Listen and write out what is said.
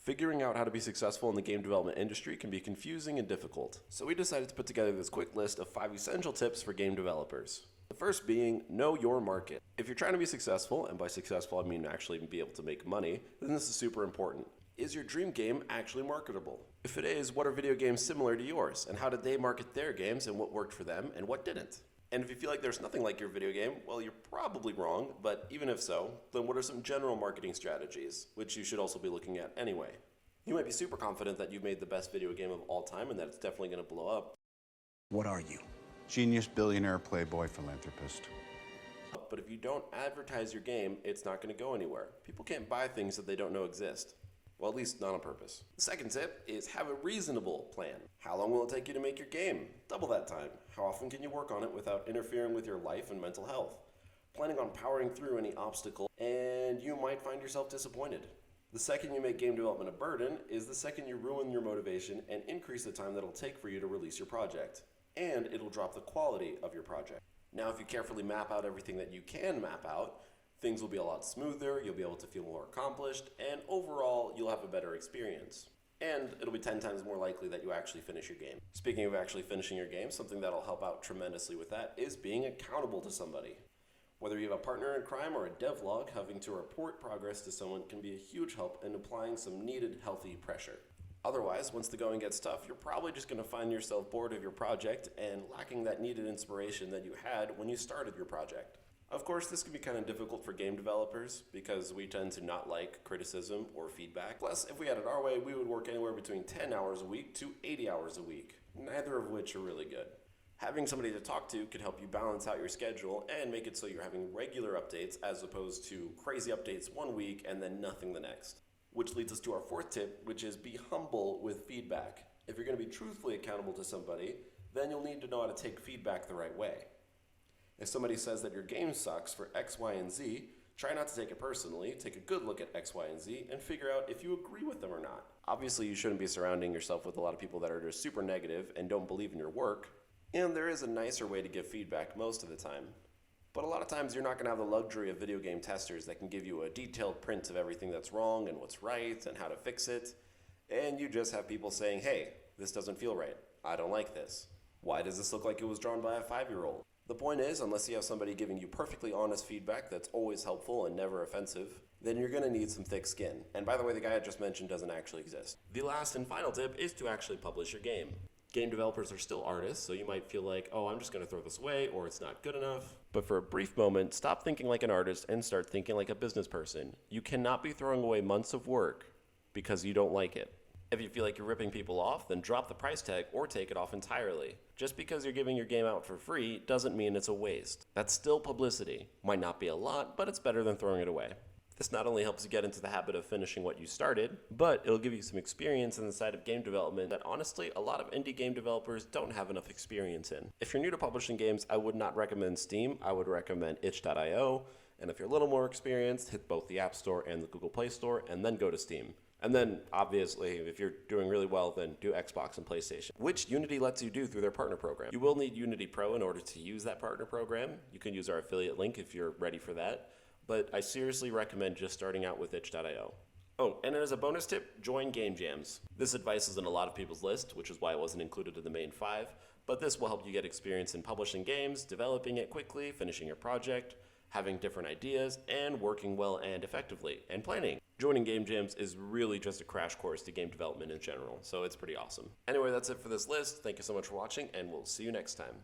Figuring out how to be successful in the game development industry can be confusing and difficult, so we decided to put together this quick list of 5 essential tips for game developers. The first being, know your market. If you're trying to be successful, and by successful I mean actually be able to make money, then this is super important. Is your dream game actually marketable? If it is, what are video games similar to yours, and how did they market their games, and what worked for them, and what didn't? And if you feel like there's nothing like your video game, well, you're probably wrong, but even if so, then what are some general marketing strategies, which you should also be looking at anyway? You might be super confident that you've made the best video game of all time and that it's definitely going to blow up. What are you? Genius, billionaire, playboy, philanthropist. But if you don't advertise your game, it's not going to go anywhere. People can't buy things that they don't know exist. Well, at least not on purpose. The second tip is have a reasonable plan. How long will it take you to make your game? Double that time. How often can you work on it without interfering with your life and mental health? Planning on powering through any obstacle, and you might find yourself disappointed. The second you make game development a burden is the second you ruin your motivation and increase the time that it'll take for you to release your project. And it'll drop the quality of your project. Now, if you carefully map out everything that you can map out, things will be a lot smoother, you'll be able to feel more accomplished, and overall, you'll have a better experience. And it'll be 10 times more likely that you actually finish your game. Speaking of actually finishing your game, something that'll help out tremendously with that is being accountable to somebody. Whether you have a partner in crime or a devlog, having to report progress to someone can be a huge help in applying some needed healthy pressure. Otherwise, once the going gets tough, you're probably just going to find yourself bored of your project and lacking that needed inspiration that you had when you started your project. Of course, this can be kind of difficult for game developers because we tend to not like criticism or feedback. Plus, if we had it our way, we would work anywhere between 10 hours a week to 80 hours a week, neither of which are really good. Having somebody to talk to could help you balance out your schedule and make it so you're having regular updates as opposed to crazy updates one week and then nothing the next. Which leads us to our fourth tip, which is be humble with feedback. If you're going to be truthfully accountable to somebody, then you'll need to know how to take feedback the right way. If somebody says that your game sucks for X, Y, and Z, try not to take it personally, take a good look at X, Y, and Z, and figure out if you agree with them or not. Obviously, you shouldn't be surrounding yourself with a lot of people that are just super negative and don't believe in your work, and there is a nicer way to give feedback most of the time. But a lot of times you're not going to have the luxury of video game testers that can give you a detailed print of everything that's wrong and what's right and how to fix it. And you just have people saying, hey, this doesn't feel right. I don't like this. Why does this look like it was drawn by a 5-year-old? The point is, unless you have somebody giving you perfectly honest feedback that's always helpful and never offensive, then you're going to need some thick skin. And by the way, the guy I just mentioned doesn't actually exist. The last and final tip is to actually publish your game. Game developers are still artists, so you might feel like, oh, I'm just going to throw this away, or it's not good enough. But for a brief moment, stop thinking like an artist and start thinking like a business person. You cannot be throwing away months of work because you don't like it. If you feel like you're ripping people off, then drop the price tag or take it off entirely. Just because you're giving your game out for free doesn't mean it's a waste. That's still publicity. Might not be a lot, but it's better than throwing it away. This not only helps you get into the habit of finishing what you started, but it'll give you some experience in the side of game development that honestly a lot of indie game developers don't have enough experience in. If you're new to publishing games, I would not recommend Steam. I would recommend itch.io. And if you're a little more experienced, hit both the App Store and the Google Play Store and then go to Steam. And then, obviously, if you're doing really well, then do Xbox and PlayStation, which Unity lets you do through their partner program. You will need Unity Pro in order to use that partner program. You can use our affiliate link if you're ready for that. But I seriously recommend just starting out with itch.io. Oh, and as a bonus tip, join game jams. This advice is in a lot of people's list, which is why it wasn't included in the main 5, but this will help you get experience in publishing games, developing it quickly, finishing your project, having different ideas, and working well and effectively, and planning. Joining game jams is really just a crash course to game development in general, so it's pretty awesome. Anyway, that's it for this list. Thank you so much for watching, and we'll see you next time.